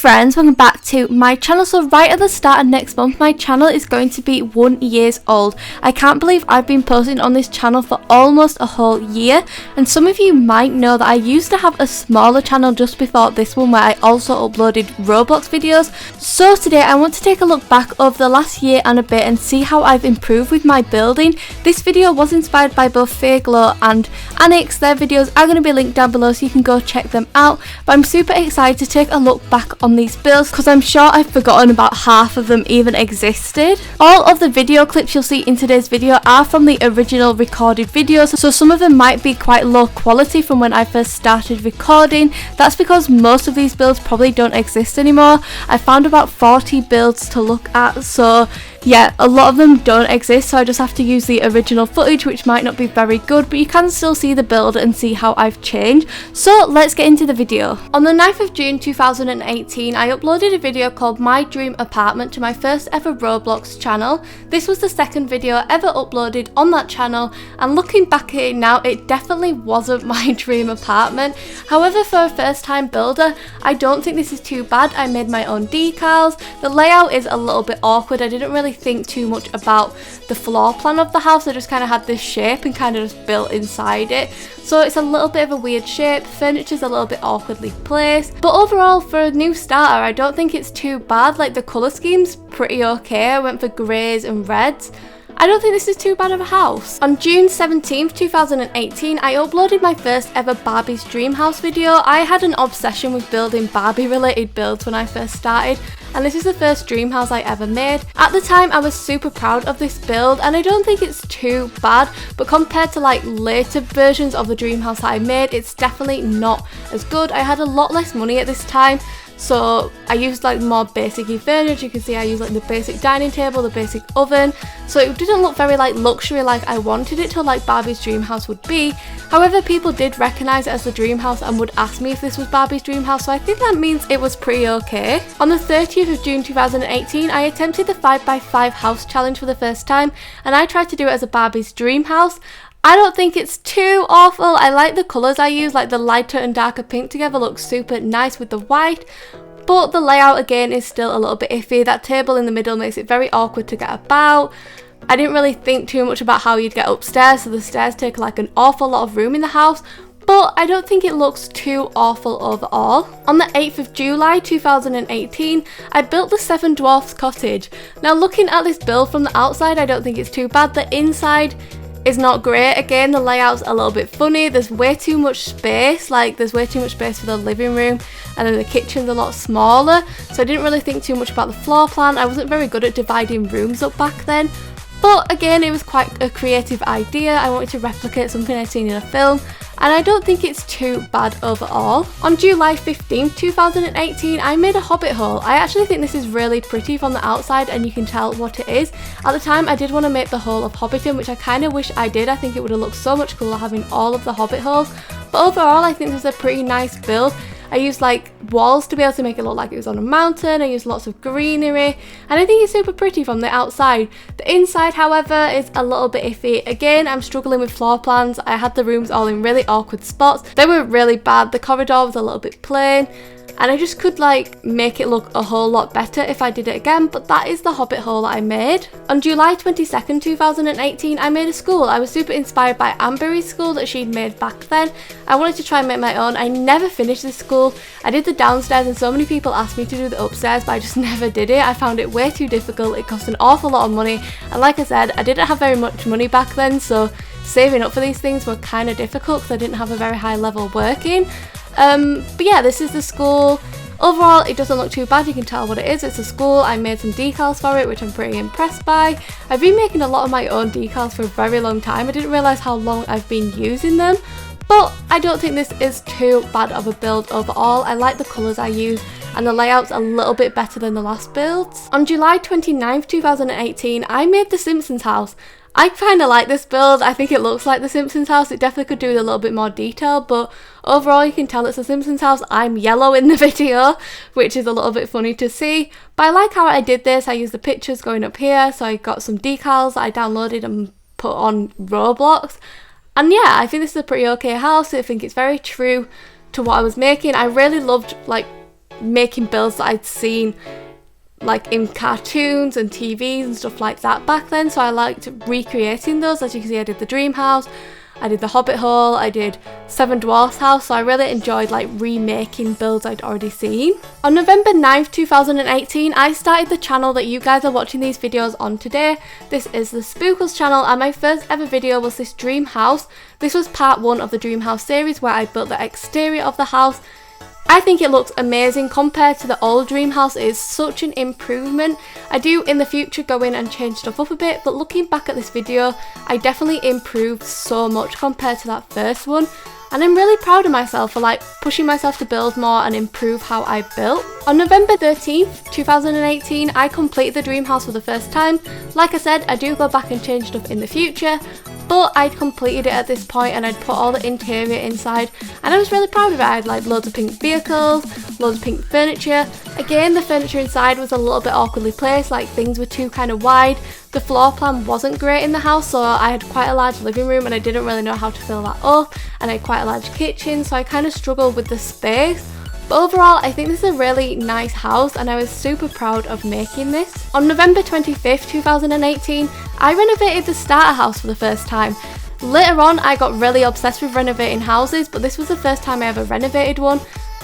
friends, welcome back to my channel. So right at the start of next month, my channel is going to be 1 year old. I can't believe I've been posting on this channel for almost a whole year, and some of you might know that I used to have a smaller channel just before this one where I also uploaded Roblox videos. So today I want to take a look back over the last year and a bit and see how I've improved with my building. This video was inspired by both Glow and Anix. Their videos are going to be linked down below so you can go check them out, but I'm super excited to take a look back on these builds because I'm sure I've forgotten about half of them even existed. All of the video clips you'll see in today's video are from the original recorded videos, so some of them might be quite low quality from when I first started recording. That's because most of these builds probably don't exist anymore. I found about 40 builds to look at, so yeah, a lot of them don't exist, so I just have to use the original footage, which might not be very good, but you can still see the build and see how I've changed. So let's get into the video. On the 9th of June 2018, I uploaded a video called My Dream Apartment to my first ever Roblox channel. This was the second video ever uploaded on that channel, and looking back at it now, it definitely wasn't my dream apartment. However, for a first time builder, I don't think this is too bad. I made my own decals. The layout is a little bit awkward. I didn't really think too much about the floor plan of the house. I just kind of had this shape and kind of just built inside it, so it's a little bit of a weird shape. Furniture's a little bit awkwardly placed, but overall for a new starter I don't think it's too bad. Like, the colour scheme's pretty okay. I went for greys and reds. I don't think this is too bad of a house. On June 17th, 2018, I uploaded my first ever Barbie's Dream House video. I had an obsession with building Barbie related builds when I first started, and this is the first dream house I ever made. At the time I was super proud of this build, and I don't think it's too bad, but compared to like later versions of the dream house that I made, it's definitely not as good. I had a lot less money at this time, so I used like more basic furniture. You can see I used like the basic dining table, the basic oven, so it didn't look very like luxury like I wanted it to, like Barbie's dream house would be. However, people did recognise it as the dream house and would ask me if this was Barbie's dream house, so I think that means it was pretty okay. On the 30th of June 2018, I attempted the 5x5 house challenge for the first time, and I tried to do it as a Barbie's dream house. I don't think it's too awful. I like the colours I use, like the lighter and darker pink together looks super nice with the white, but the layout again is still a little bit iffy. That table in the middle makes it very awkward to get about. I didn't really think too much about how you'd get upstairs, so the stairs take like an awful lot of room in the house, but I don't think it looks too awful overall. On the 8th of July 2018, I built the 7 Dwarfs cottage. Now, looking at this build from the outside, I don't think it's too bad. The inside is not great. Again, the layout's a little bit funny. There's way too much space, like there's way too much space for the living room, and then the kitchen's a lot smaller, so I didn't really think too much about the floor plan. I wasn't very good at dividing rooms up back then, but again, it was quite a creative idea. I wanted to replicate something I'd seen in a film, and I don't think it's too bad overall. On July 15th, 2018, I made a Hobbit Hole. I actually think this is really pretty from the outside, and you can tell what it is. At the time, I did want to make the Hole of Hobbiton, which I kind of wish I did. I think it would have looked so much cooler having all of the Hobbit holes, but overall I think this is a pretty nice build. I used like walls to be able to make it look like it was on a mountain. I used lots of greenery, and I think it's super pretty from the outside. The inside, however, is a little bit iffy. Again, I'm struggling with floor plans. I had the rooms all in really awkward spots. They were really bad. The corridor was a little bit plain, and I just could like make it look a whole lot better if I did it again, but that is the Hobbit Hole that I made. On July 22nd, 2018, I made a school. I was super inspired by Amberry's school that she'd made back then. I wanted to try and make my own. I never finished this school. I did the downstairs, and so many people asked me to do the upstairs, but I just never did it. I found it way too difficult. It cost an awful lot of money, and like I said, I didn't have very much money back then, so saving up for these things were kind of difficult because I didn't have a very high level working. But yeah, this is the school. Overall, it doesn't look too bad. You can tell what it is. It's a school. I made some decals for it, which I'm pretty impressed by. I've been making a lot of my own decals for a very long time. I didn't realise how long I've been using them, but I don't think this is too bad of a build overall. I like the colours I use, and the layout's a little bit better than the last builds. On July 29th, 2018, I made the Simpsons House. I kind of like this build. I think it looks like the Simpsons house. It definitely could do with a little bit more detail, but overall you can tell it's a Simpsons house. I'm yellow in the video, which is a little bit funny to see, but I like how I did this. I used the pictures going up here, so I got some decals that I downloaded and put on Roblox, and yeah, I think this is a pretty okay house. I think it's very true to what I was making. I really loved like making builds that I'd seen like in cartoons and TVs and stuff like that back then, so I liked recreating those. As you can see, I did the Dream House, I did the Hobbit Hole, I did 7 Dwarfs House, so I really enjoyed like remaking builds I'd already seen. On November 9th, 2018, I started the channel that you guys are watching these videos on today. This is the Spookles channel, and my first ever video was this Dream House. This was part 1 of the Dream House series where I built the exterior of the house. I think it looks amazing compared to the old Dream House. It is such an improvement. I do in the future go in and change stuff up a bit, but looking back at this video, I definitely improved so much compared to that first one. And I'm really proud of myself for like pushing myself to build more and improve how I built. On November 13th, 2018, I completed the Dream House for the first time. Like I said, I do go back and change stuff in the future, but I'd completed it at this point and I'd put all the interior inside, and I was really proud of it. I had like loads of pink vehicles, loads of pink furniture. Again, the furniture inside was a little bit awkwardly placed, like things were too kind of wide. The floor plan wasn't great in the house, so I had quite a large living room and I didn't really know how to fill that up, and I had quite a large kitchen, so I kind of struggled with the space. But overall, I think this is a really nice house and I was super proud of making this. On November 25th, 2018, I renovated the starter house for the first time. Later on, I got really obsessed with renovating houses, but this was the first time I ever renovated one.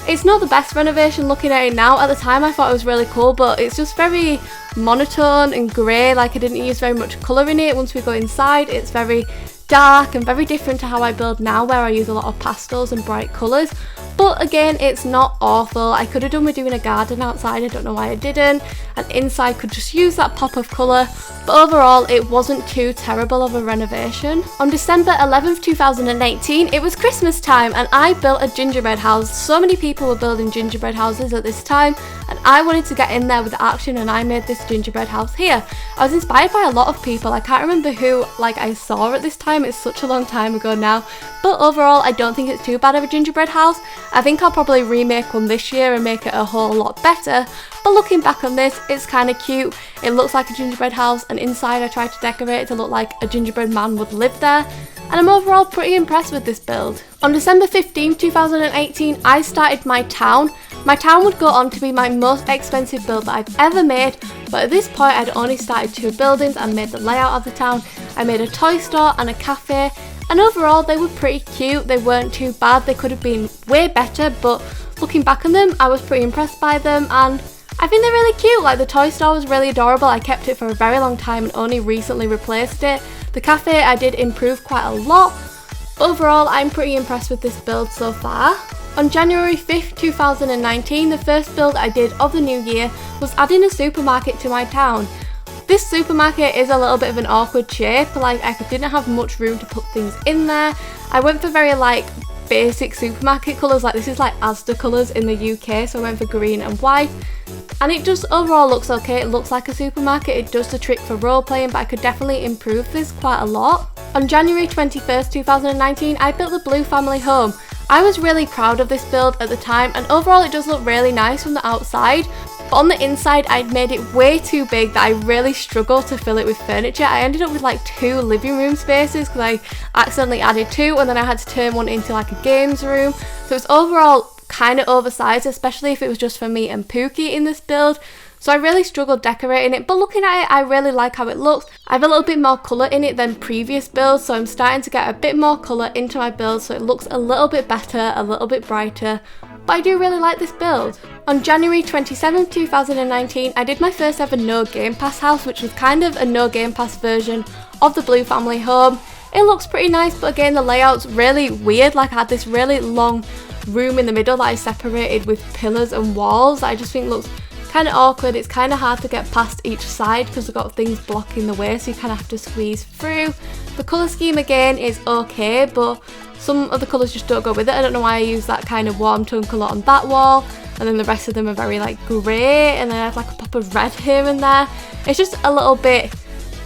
It's not the best renovation looking at it now. At the time I thought it was really cool, but it's just very monotone and grey, like I didn't use very much colour in it. Once we go inside, it's very dark and very different to how I build now, where I use a lot of pastels and bright colours. But again, it's not awful. I could have done with doing a garden outside, I don't know why I didn't, and inside could just use that pop of colour, but overall it wasn't too terrible of a renovation. On December 11th, 2018, it was Christmas time and I built a gingerbread house. So many people were building gingerbread houses at this time and I wanted to get in there with the action, and I made this gingerbread house here. I was inspired by a lot of people. I can't remember who like I saw at this time, it's such a long time ago now, but overall I don't think it's too bad of a gingerbread house. I think I'll probably remake one this year and make it a whole lot better, but looking back on this, it's kind of cute. It looks like a gingerbread house, and inside I tried to decorate it to look like a gingerbread man would live there, and I'm overall pretty impressed with this build. On December 15th, 2018, I started my town. My town would go on to be my most expensive build that I've ever made, but at this point I'd only started 2 buildings and made the layout of the town. I made a toy store and a cafe, and overall they were pretty cute. They weren't too bad. They could have been way better, but looking back on them, I was pretty impressed by them, and I think they're really cute. Like the toy store was really adorable. I kept it for a very long time and only recently replaced it. The cafe I did improve quite a lot. But overall, I'm pretty impressed with this build so far. On January 5th, 2019, the first build I did of the new year was adding a supermarket to my town. This supermarket is a little bit of an awkward shape, like I didn't have much room to put things in there. I went for very like basic supermarket colours, like this is like Asda colours in the UK, so I went for green and white. And it just overall looks okay. It looks like a supermarket. It does the trick for role playing, but I could definitely improve this quite a lot. On January 21st, 2019, I built the Blue family home. I was really proud of this build at the time, and overall it does look really nice from the outside. But on the inside, I'd made it way too big that I really struggled to fill it with furniture. I ended up with like 2 living room spaces because I accidentally added 2, and then I had to turn one into like a games room. So it's overall kind of oversized, especially if it was just for me and Pookie in this build. So I really struggled decorating it, but looking at it, I really like how it looks. I have a little bit more colour in it than previous builds, so I'm starting to get a bit more colour into my build, so it looks a little bit better, a little bit brighter. But I do really like this build. On January 27th, 2019, I did my first ever no Game Pass house, which was kind of a no Game Pass version of the Blue family home. It looks pretty nice, but again the layout's really weird. Like I had this really long room in the middle that I separated with pillars and walls that I just think looks kind of awkward. It's kind of hard to get past each side because we've got things blocking the way, so you kind of have to squeeze through. The colour scheme again is okay, but some of the colours just don't go with it. I don't know why I use that kind of warm tone colour on that wall, and then the rest of them are very like grey, and then I have like a pop of red here and there. It's just a little bit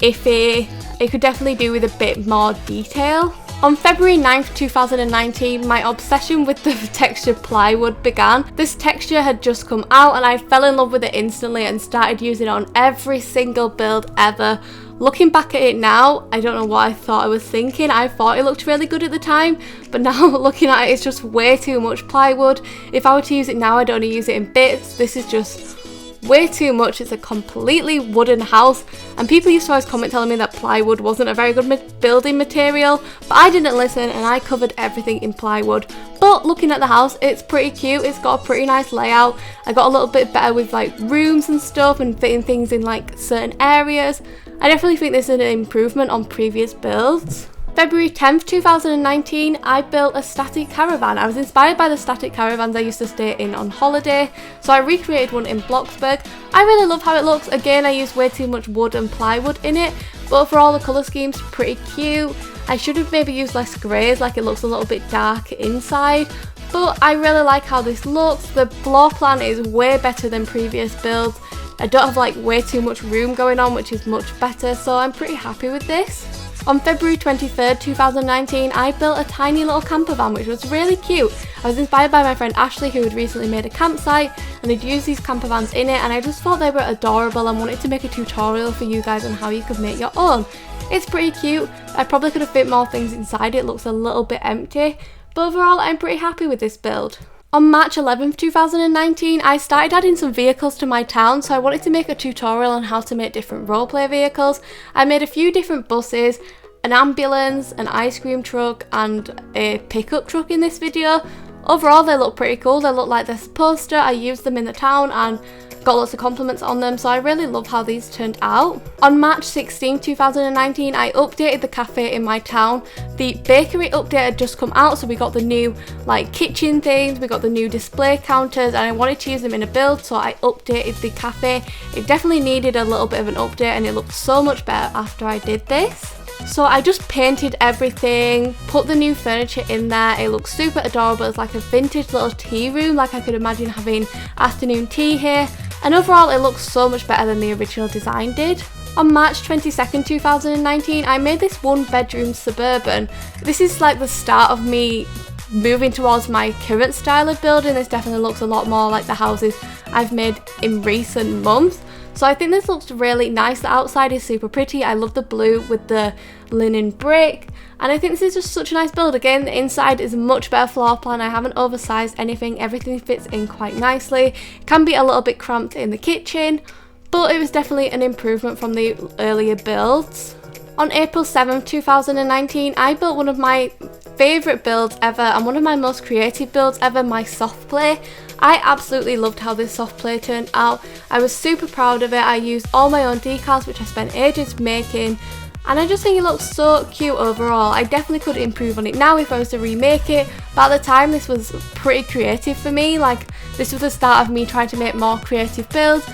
iffy. It could definitely do with a bit more detail. On February 9th, 2019, my obsession with the textured plywood began. This texture had just come out and I fell in love with it instantly and started using it on every single build ever. Looking back at it now, I don't know what I thought I was thinking. I thought it looked really good at the time, but now looking at it, it's just way too much plywood. If I were to use it now, I'd only use it in bits. This is just way too much. It's a completely wooden house, and people used to always comment telling me that plywood wasn't a very good building material, but I didn't listen and I covered everything in plywood. But looking at the house, it's pretty cute. It's got a pretty nice layout. I got a little bit better with like rooms and stuff and fitting things in like certain areas. I definitely think this is an improvement on previous builds. February 10th, 2019, I built a static caravan. I was inspired by the static caravans I used to stay in on holiday, so I recreated one in Bloxburg. I really love how it looks. Again, I used way too much wood and plywood in it, but overall the colour scheme's pretty cute. I should have maybe used less greys, like it looks a little bit dark inside, but I really like how this looks. The floor plan is way better than previous builds. I don't have like way too much room going on, which is much better, so I'm pretty happy with this. On February 23rd, 2019, I built a tiny little camper van, which was really cute. I was inspired by my friend Ashley, who had recently made a campsite and had used these camper vans in it, and I just thought they were adorable and wanted to make a tutorial for you guys on how you could make your own. It's pretty cute. I probably could have fit more things inside. It looks a little bit empty, but overall I'm pretty happy with this build. On March 11th, 2019, I started adding some vehicles to my town, so I wanted to make a tutorial on how to make different roleplay vehicles. I made a few different buses, an ambulance, an ice cream truck and a pickup truck in this video. Overall they look pretty cool. They look like they're supposed to. I used them in the town and got lots of compliments on them, so I really love how these turned out. On March 16, 2019, I updated the cafe in my town. The bakery update had just come out, so we got the new like kitchen things, we got the new display counters, and I wanted to use them in a build, so I updated the cafe. It definitely needed a little bit of an update and it looked so much better after I did this. So I just painted everything, put the new furniture in there. It looks super adorable. It's like a vintage little tea room, like I could imagine having afternoon tea here. And overall it looks so much better than the original design did. On March 22nd, 2019, I made this 1-bedroom suburban. This is like the start of me moving towards my current style of building. This definitely looks a lot more like the houses I've made in recent months. So I think this looks really nice. The outside is super pretty. I love the blue with the linen brick. And I think this is just such a nice build. Again, the inside is a much better floor plan. I haven't oversized anything. Everything fits in quite nicely. It can be a little bit cramped in the kitchen, but it was definitely an improvement from the earlier builds. On April 7th, 2019, I built one of my favourite builds ever and one of my most creative builds ever, my soft play. I absolutely loved how this soft play turned out. I was super proud of it. I used all my own decals, which I spent ages making, and I just think it looks so cute overall. I definitely could improve on it now if I was to remake it, but at the time this was pretty creative for me. Like, this was the start of me trying to make more creative builds.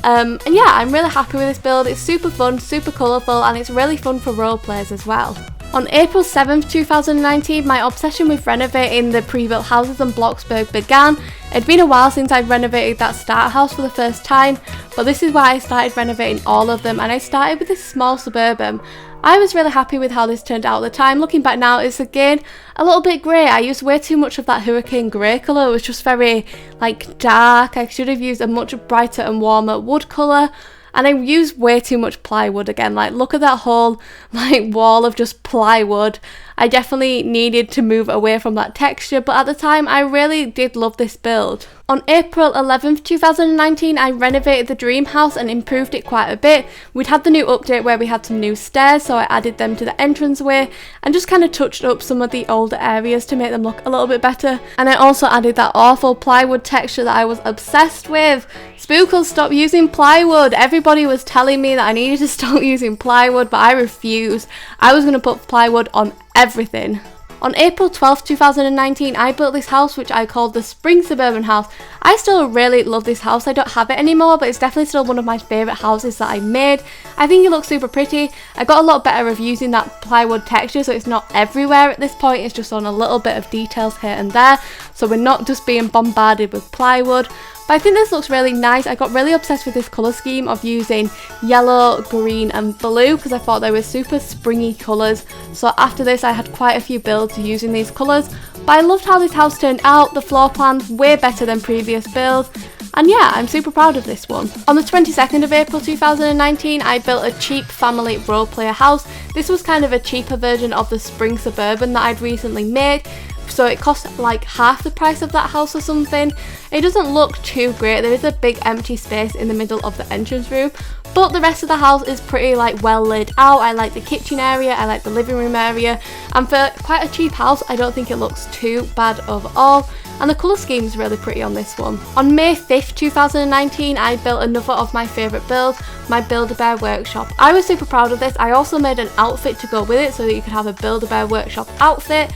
And yeah, I'm really happy with this build. It's super fun, super colourful, and it's really fun for role players as well. On April 7th, 2019, my obsession with renovating the pre-built houses in Bloxburg began. It'd been a while since I'd renovated that starter house for the first time, but this is why I started renovating all of them, and I started with this small suburban. I was really happy with how this turned out at the time. Looking back now, it's again a little bit grey. I used way too much of that hurricane grey colour. It was just very like dark. I should have used a much brighter and warmer wood colour. And I used way too much plywood again. Like, look at that whole like wall of just plywood. I definitely needed to move away from that texture, but at the time I really did love this build. On April 11th, 2019, I renovated the dream house and improved it quite a bit. We'd had the new update where we had some new stairs, so I added them to the entranceway and just kind of touched up some of the older areas to make them look a little bit better. And I also added that awful plywood texture that I was obsessed with. Spookles, stop using plywood. Everybody was telling me that I needed to stop using plywood, but I refused. I was going to put plywood on everything. On April 12th, 2019, I built this house which I called the Spring Suburban House. I still really love this house. I don't have it anymore, but it's definitely still one of my favourite houses that I made. I think it looks super pretty. I got a lot better of using that plywood texture, so it's not everywhere at this point. It's just on a little bit of details here and there, so we're not just being bombarded with plywood. But I think this looks really nice. I got really obsessed with this colour scheme of using yellow, green and blue because I thought they were super springy colours. So after this I had quite a few builds using these colours. But I loved how this house turned out, the floor plan's way better than previous builds, and yeah, I'm super proud of this one. On the 22nd of April 2019, I built a cheap family role player house. This was kind of a cheaper version of the spring suburban that I'd recently made, so it cost like half the price of that house or something. It doesn't look too great, there is a big empty space in the middle of the entrance room, but the rest of the house is pretty like well laid out. I like the kitchen area, I like the living room area, and for quite a cheap house I don't think it looks too bad overall. And the colour scheme is really pretty on this one. On May 5th, 2019, I built another of my favourite builds, my Build-A-Bear workshop. I was super proud of this. I also made an outfit to go with it so that you could have a Build-A-Bear workshop outfit.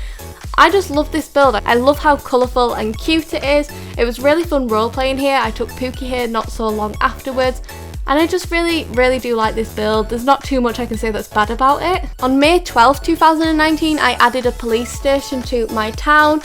I just love this build. I love how colourful and cute it is. It was really fun role playing here. I took Pookie here not so long afterwards. And I just really do like this build. There's not too much I can say that's bad about it. On May 12th, 2019, I added a police station to my town.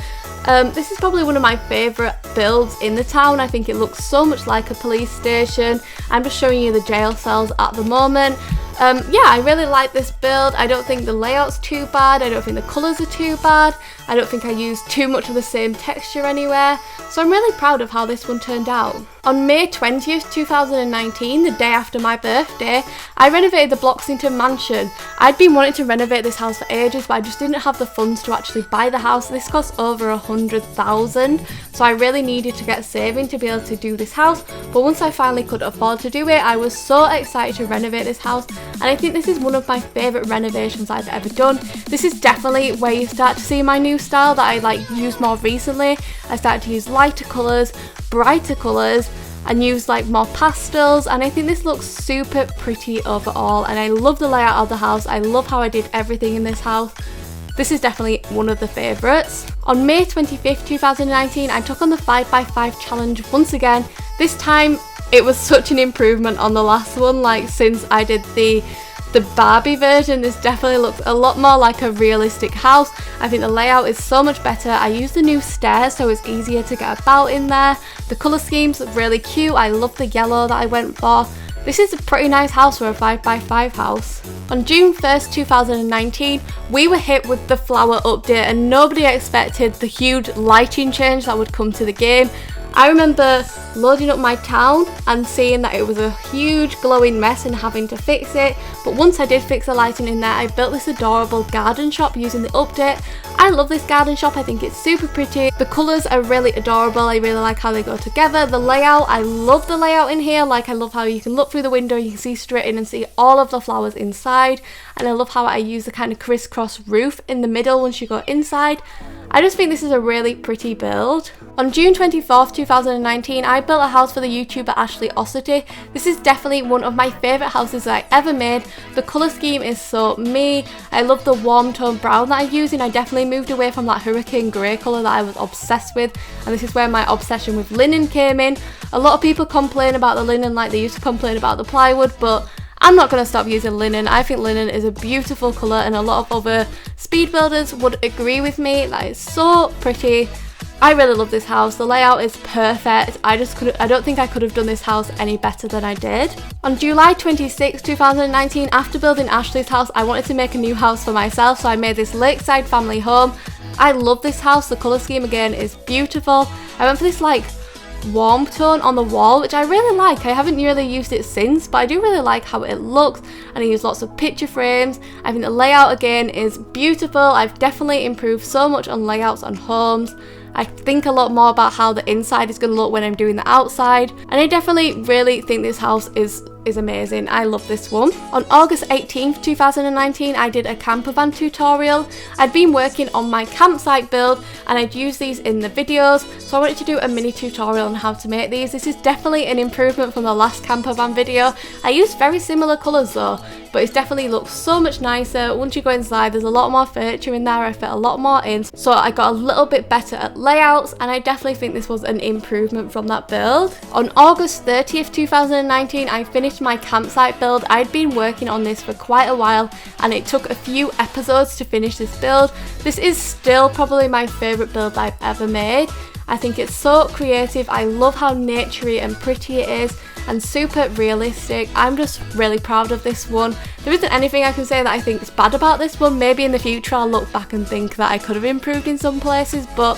This is probably one of my favourite builds in the town. I think it looks so much like a police station. I'm just showing you the jail cells at the moment. Yeah, I really like this build. I don't think the layout's too bad. I don't think the colours are too bad. I don't think I used too much of the same texture anywhere. So I'm really proud of how this one turned out. On May 20th, 2019, the day after my birthday, I renovated the Bloxington mansion. I'd been wanting to renovate this house for ages, but I just didn't have the funds to actually buy the house. This cost over 100,000, so I really needed to get saving to be able to do this house. But once I finally could afford to do it, I was so excited to renovate this house, and I think this is one of my favourite renovations I've ever done. This is definitely where you start to see my new style that I like used more recently. I started to use lighter colours, brighter colours, and use like more pastels, and I think this looks super pretty overall, and I love the layout of the house. I love how I did everything in this house. This is definitely one of the favourites. On May 25th, 2019, I took on the 5x5 challenge once again. This time it was such an improvement on the last one. Like, since I did the Barbie version, this definitely looks a lot more like a realistic house. I think the layout is so much better. I used the new stairs so it's easier to get about in there. The colour scheme's really cute. I love the yellow that I went for. This is a pretty nice house for a 5x5 house. On June 1st, 2019, we were hit with the flower update, and nobody expected the huge lighting change that would come to the game. I remember loading up my town and seeing that it was a huge glowing mess and having to fix it, but once I did fix the lighting in there, I built this adorable garden shop using the update. I love this garden shop. I think it's super pretty. The colours are really adorable. I really like how they go together. The layout, I love the layout in here. Like, I love how you can look through the window, you can see straight in and see all of the flowers inside, and I love how I use the kind of crisscross roof in the middle once you go inside. I just think this is a really pretty build. On June 24th, 2019, I built a house for the YouTuber Ashley Ossity. This is definitely one of my favourite houses that I ever made. The colour scheme is so me. I love the warm tone brown that I use, and I definitely moved away from that hurricane grey colour that I was obsessed with, and this is where my obsession with linen came in. A lot of people complain about the linen like they used to complain about the plywood, but I'm not going to stop using linen. I think linen is a beautiful colour, and a lot of other speed builders would agree with me. That is so pretty. I really love this house. The layout is perfect. I don't think I could have done this house any better than I did. On July 26, 2019, after building Ashley's house, I wanted to make a new house for myself, so I made this Lakeside family home. I love this house. The colour scheme again is beautiful. I went for this like warm tone on the wall, which I really like. I haven't really used it since, but I do really like how it looks, and I use lots of picture frames. I think the layout again is beautiful. I've definitely improved so much on layouts on homes. I think a lot more about how the inside is going to look when I'm doing the outside, and I definitely really think this house is amazing. I love this one. On August 18th, 2019, I did a campervan tutorial. I'd been working on my campsite build, and I'd used these in the videos, so I wanted to do a mini tutorial on how to make these. This is definitely an improvement from the last campervan video. I used very similar colours though, but it definitely looks so much nicer. Once you go inside, there's a lot more furniture in there. I fit a lot more in, so I got a little bit better at layouts, and I definitely think this was an improvement from that build. On August 30th, 2019, I finished my campsite build. I'd been working on this for quite a while, and it took a few episodes to finish this build. This is still probably my favourite build I've ever made. I think it's so creative. I love how naturey and pretty it is. and super realistic. I'm just really proud of this one. There isn't anything I can say that I think is bad about this one. Maybe in the future I'll look back and think that I could have improved in some places, but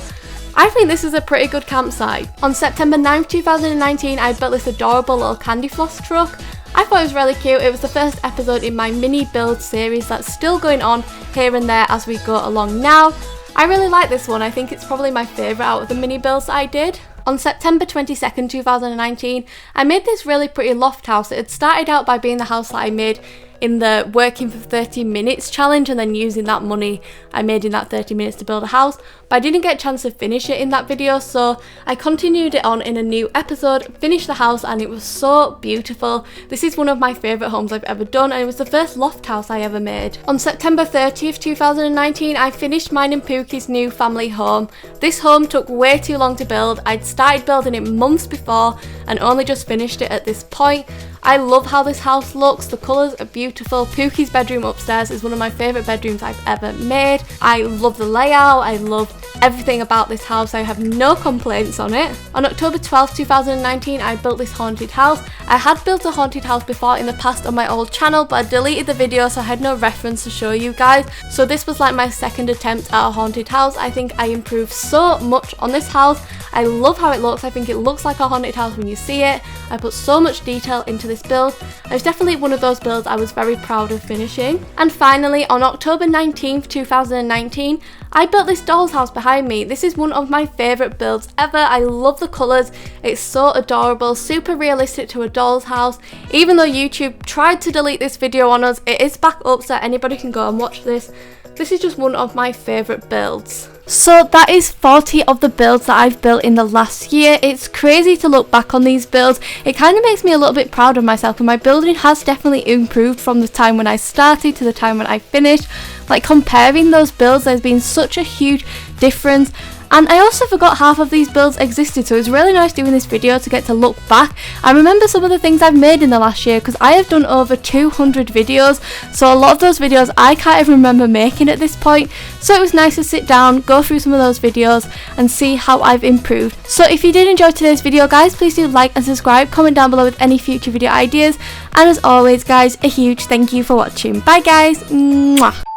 I think this is a pretty good campsite. On September 9th, 2019, I built this adorable little candy floss truck. I thought it was really cute. It was the first episode in my mini build series that's still going on here and there as we go along now. I really like this one. I think it's probably my favourite out of the mini builds that I did. On September 22nd, 2019, I made this really pretty loft house. It had started out by being the house that I made in the working for 30 minutes challenge, and then using that money I made in that 30 minutes to build a house, but I didn't get a chance to finish it in that video, so I continued it on in a new episode, finished the house, and it was so beautiful. This is one of my favourite homes I've ever done, and it was the first loft house I ever made. On September 30th, 2019, I finished mine and Pookie's new family home. This home took way too long to build. I'd started building it months before and only just finished it at this point. I love how this house looks. The colours are beautiful. Pookie's bedroom upstairs is one of my favourite bedrooms I've ever made. I love the layout. I love everything about this house. I have no complaints on it. On October 12th, 2019, I built this haunted house. I had built a haunted house before in the past on my old channel, but I deleted the video so I had no reference to show you guys. So this was like my second attempt at a haunted house. I think I improved so much on this house. I love how it looks. I think it looks like a haunted house when you see it. I put so much detail into this build. It was definitely one of those builds I was very proud of finishing. And finally, on October 19th, 2019, I built this doll's house behind me. This is one of my favourite builds ever. I love the colours. It's so adorable, super realistic to a doll's house. Even though YouTube tried to delete this video on us, it is back up so anybody can go and watch this. This is just one of my favourite builds. So that is 40 of the builds that I've built in the last year. It's crazy to look back on these builds. It kind of makes me a little bit proud of myself, and my building has definitely improved from the time when I started to the time when I finished. Like, comparing those builds, there's been such a huge difference. And I also forgot half of these builds existed, so it was really nice doing this video to get to look back. I remember some of the things I've made in the last year because I have done over 200 videos, so a lot of those videos I can't even remember making at this point. So it was nice to sit down, go through some of those videos and see how I've improved. So if you did enjoy today's video, guys, please do like and subscribe, comment down below with any future video ideas, and as always, guys, a huge thank you for watching. Bye guys. Mwah.